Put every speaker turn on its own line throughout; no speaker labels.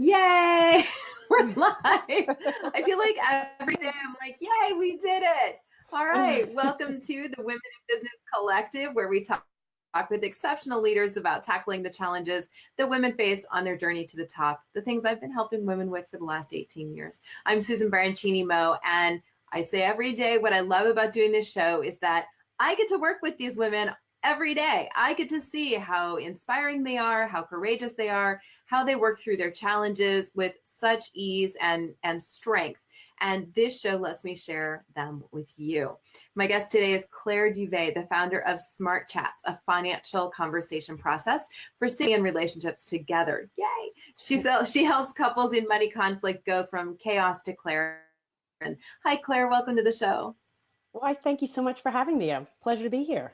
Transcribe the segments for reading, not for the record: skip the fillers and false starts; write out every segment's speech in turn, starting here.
Yay! We're live. I feel like every day I'm like, yay, we did it. All right. Welcome to the Women in Business Collective, where we talk with exceptional leaders about tackling the challenges that women face on their journey to the top, the things I've been helping women with for the last 18 years. I'm Susan Baroncini-Moe, and I say every day what I love about doing this show is that I get to work with these women every day. I get to see how inspiring they are, how courageous they are, how they work through their challenges with such ease and strength. And this show lets me share them with you. My guest today is Clare Dubé, the founder of Smart Chats, a financial conversation process for sitting in relationships together. Yay! She helps couples in money conflict go from chaos to clarity. Hi, Clare. Welcome to the show.
Well, I thank you so much for having me. A pleasure to be here.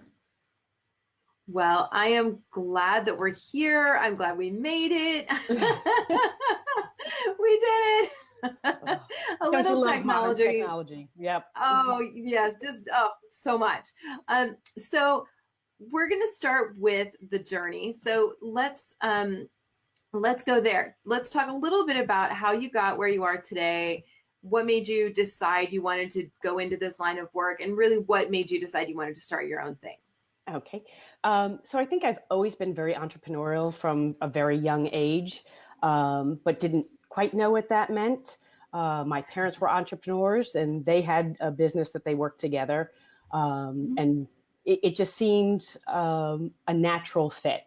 Well, I am glad that we're here. I'm glad we made it. We did it. A little technology.
Yep.
Oh, yes. Just so much. So we're going to start with the journey. So let's go there. Let's talk a little bit about how you got where you are today. What made you decide you wanted to go into this line of work, and really what made you decide you wanted to start your own thing?
Okay. So I think I've always been very entrepreneurial from a very young age, but didn't quite know what that meant. My parents were entrepreneurs, and they had a business that they worked together. And it just seemed a natural fit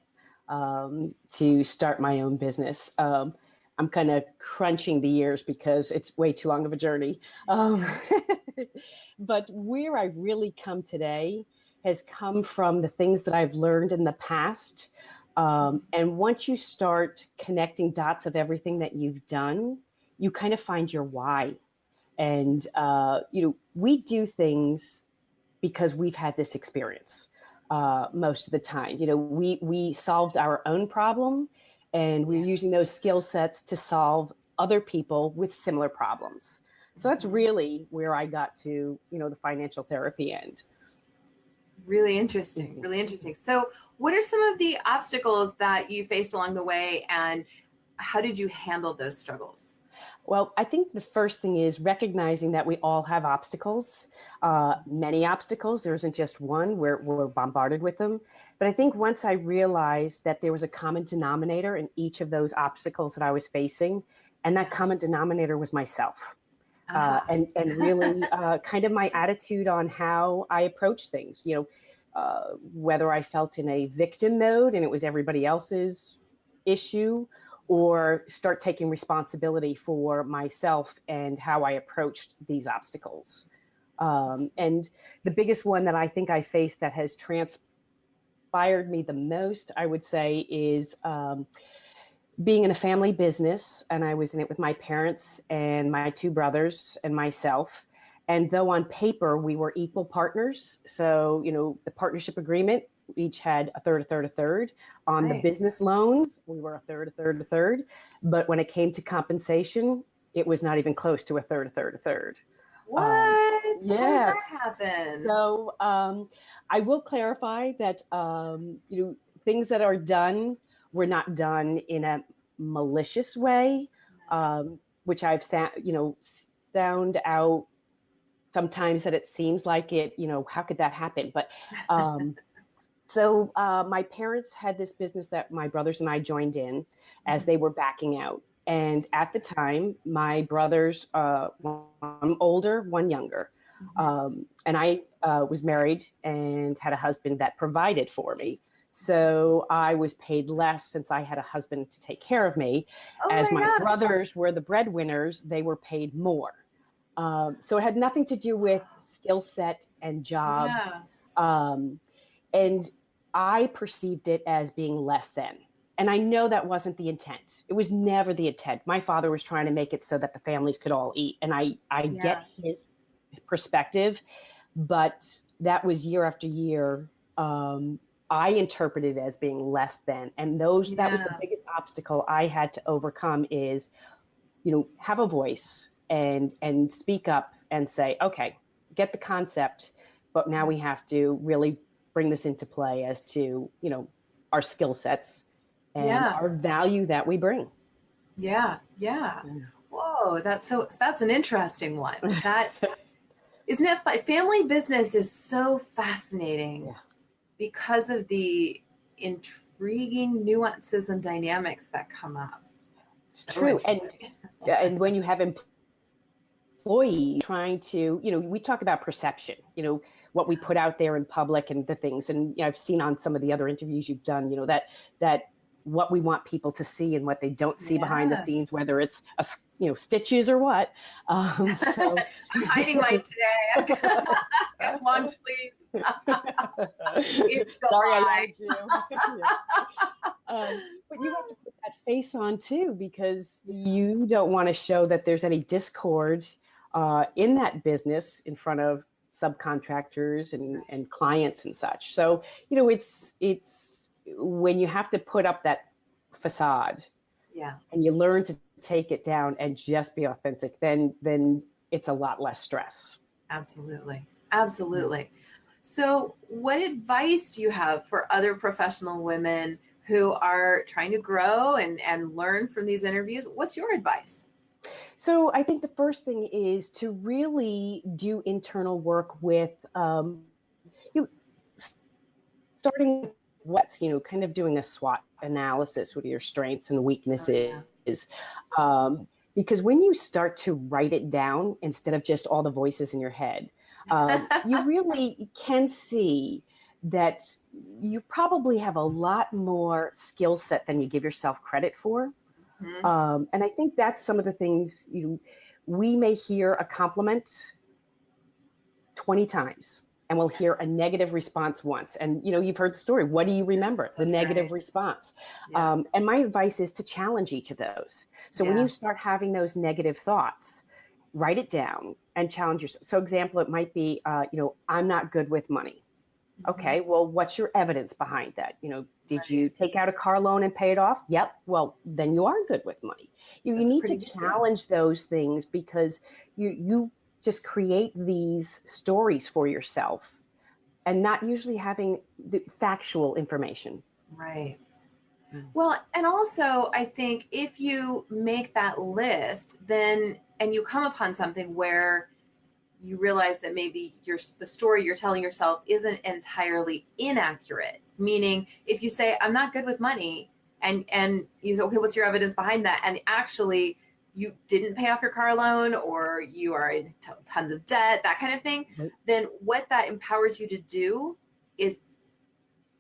to start my own business. I'm kind of crunching the years because it's way too long of a journey. But where I really come today has come from the things that I've learned in the past. And once you start connecting dots of everything that you've done, you kind of find your why. And, we do things because we've had this experience most of the time. We solved our own problem, and we're using those skill sets to solve other people with similar problems. So that's really where I got to, the financial therapy end.
Really interesting. Really interesting. So what are some of the obstacles that you faced along the way, and how did you handle those struggles?
Well, I think the first thing is recognizing that we all have obstacles, many obstacles. There isn't just one. We're bombarded with them. But I think once I realized that there was a common denominator in each of those obstacles that I was facing, and that common denominator was myself. And really kind of my attitude on how I approach things, whether I felt in a victim mode and it was everybody else's issue, or start taking responsibility for myself and how I approached these obstacles. And the biggest one that I think I faced that has transpired me the most, I would say, is being in a family business, and I was in it with my parents and my two brothers and myself. And though on paper we were equal partners, so, the partnership agreement, we each had a third. On the business loans, we were a third. But when it came to compensation, it was not even close to a third.
What? How does that
Yes.
happen?
So I will clarify that, things that are done were not done in a malicious way, which I've sound out sometimes that it seems like it, how could that happen? But so my parents had this business that my brothers and I joined in as they were backing out. And at the time, my brothers, one older, one younger. And I was married and had a husband that provided for me. So I was paid less since I had a husband to take care of me. As my brothers were the breadwinners, they were paid more. So it had nothing to do with skill set and job. And I perceived it as being less than. And I know that wasn't the intent. It was never the intent. My father was trying to make it so that the families could all eat. And I get his perspective, but that was year after year. I interpreted it as being less than. And that was the biggest obstacle I had to overcome is, have a voice and speak up and say, okay, get the concept, but now we have to really bring this into play as to, our skill sets and our value that we bring.
Yeah. Yeah. Whoa, that's an interesting one. That isn't it. Family business is so fascinating
Yeah,
because of the intriguing nuances and dynamics that come up.
it's
So
true.
interesting.
And when you have employees trying to, we talk about perception, what we put out there in public and the things. And I've seen on some of the other interviews you've done, that what we want people to see and what they don't see behind the
Yes.
scenes, whether it's stitches or what. So
I'm hiding mine today. I got long sleeves. It's
sorry, I
July.
lied you. But you have to put that face on too, because you don't want to show that there's any discord in that business in front of subcontractors and clients and such. So, it's when you have to put up that facade
Yeah,
and you learn to take it down and just be authentic, then it's a lot less stress.
absolutely. Absolutely. So, what advice do you have for other professional women who are trying to grow and learn from these interviews? What's your advice?
So I think the first thing is to really do internal work with you, starting with what's, kind of doing a SWOT analysis with your strengths and
Oh, yeah.
weaknesses. Um, because when you start to write it down instead of just all the voices in your head, you really can see that you probably have a lot more skill set than you give yourself credit for.
Mhm.
And I think that's some of the things we may hear a compliment 20 times and we'll hear a negative response once. And you've heard the story. What do you remember? The
That's
negative
right.
response.
Yeah.
And my advice is to challenge each of those. So when you
Yeah.
start having those negative thoughts, write it down and challenge yourself. So example, it might be, I'm not good with money.
Mhm.
Okay, well, what's your evidence behind that? Did
Right.
you take out a car loan and pay it off? Yep. Well, then you are good with money. You
That's a
need
pretty
to
good deal.
challenge those things because you just create these stories for yourself and not usually having the factual information.
Right.
Mm.
Well, and also, I think if you make that list, then and you come upon something where you realize that maybe the story you're telling yourself isn't entirely inaccurate. Meaning, if you say, "I'm not good with money," and you say, "Okay, what's your evidence behind that?" And actually, you didn't pay off your car loan, or you are in tons of debt, that kind of thing.
Right.
Then what that empowers you to do is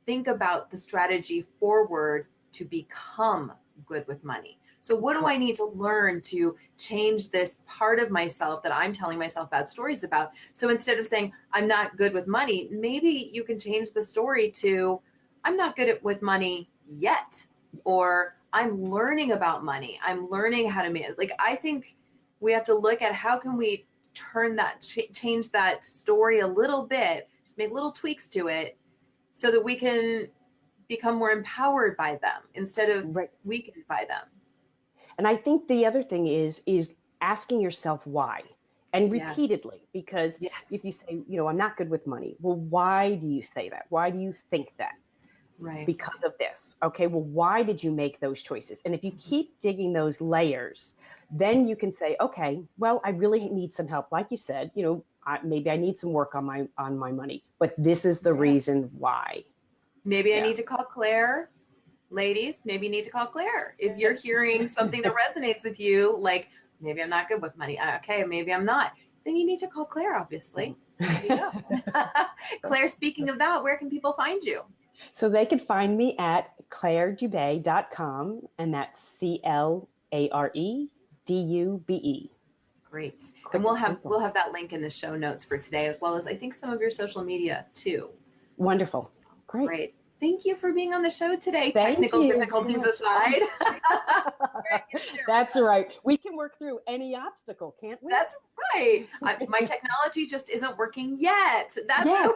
think about the strategy forward to become good with money. So, what do I
Correct.
need to learn to change this part of myself that I'm telling myself bad stories about? So, instead of saying, I'm not good with money, maybe you can change the story to, I'm not good with money yet, or I'm learning about money. I'm learning how to manage. Like, I think we have to look at how can we turn that, change that story a little bit, just make little tweaks to it so that we can become more empowered by them instead of
Right.
weakened by them.
And I think the other thing is asking yourself why and
Yes.
repeatedly, because if
Yes.
you say, I'm not good with money, well, why do you say that? Why do you think that?
Right.
Because of this. Okay, well, why did you make those choices? And if you
Mhm.
keep digging those layers, then you can say, okay, well, I really need some help. Like you said, maybe I need some work on my money, but this is the
Yeah.
reason why.
Maybe I
Yeah.
need to call Claire. Ladies, maybe you need to call Claire. If you're hearing something that resonates with you, like maybe I'm not good with money. Okay, maybe I'm not. Then you need to call Claire, obviously. There you go. Claire, speaking of that, where can people find you?
So they can find me at claredubé.com, and that's ClareDubé.
Great. And
Quick
we'll
and
have
simple.
that link in the show notes for today, as well as I think some of your social media too.
Wonderful. Great.
Great. Thank you for being on the show today.
Thank
Technical
you very
difficulties
much.
aside. Very good to share with
That's
us.
right. We can work through any obstacle, can't we?
That's right. My technology just isn't working yet. That's
Yes.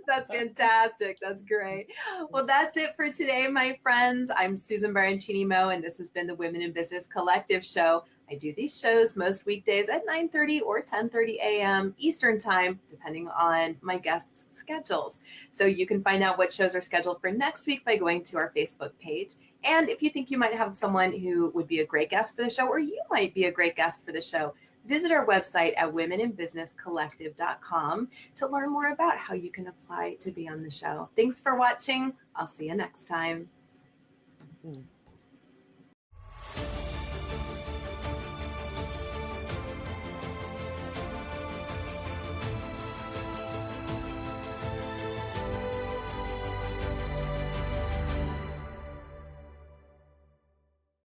that's That's fantastic. That's great. Well, that's it for today, my friends. I'm Susan Baroncini-Moe, and this has been the Women in Business Collective show. I do these shows most weekdays at 9:30 or 10:30 a.m. Eastern Time, depending on my guests' schedules. So you can find out what shows are scheduled for next week by going to our Facebook page. And if you think you might have someone who would be a great guest for the show, or you might be a great guest for the show, visit our website at womeninbusinesscollective.com to learn more about how you can apply to be on the show. Thanks for watching. I'll see you next time.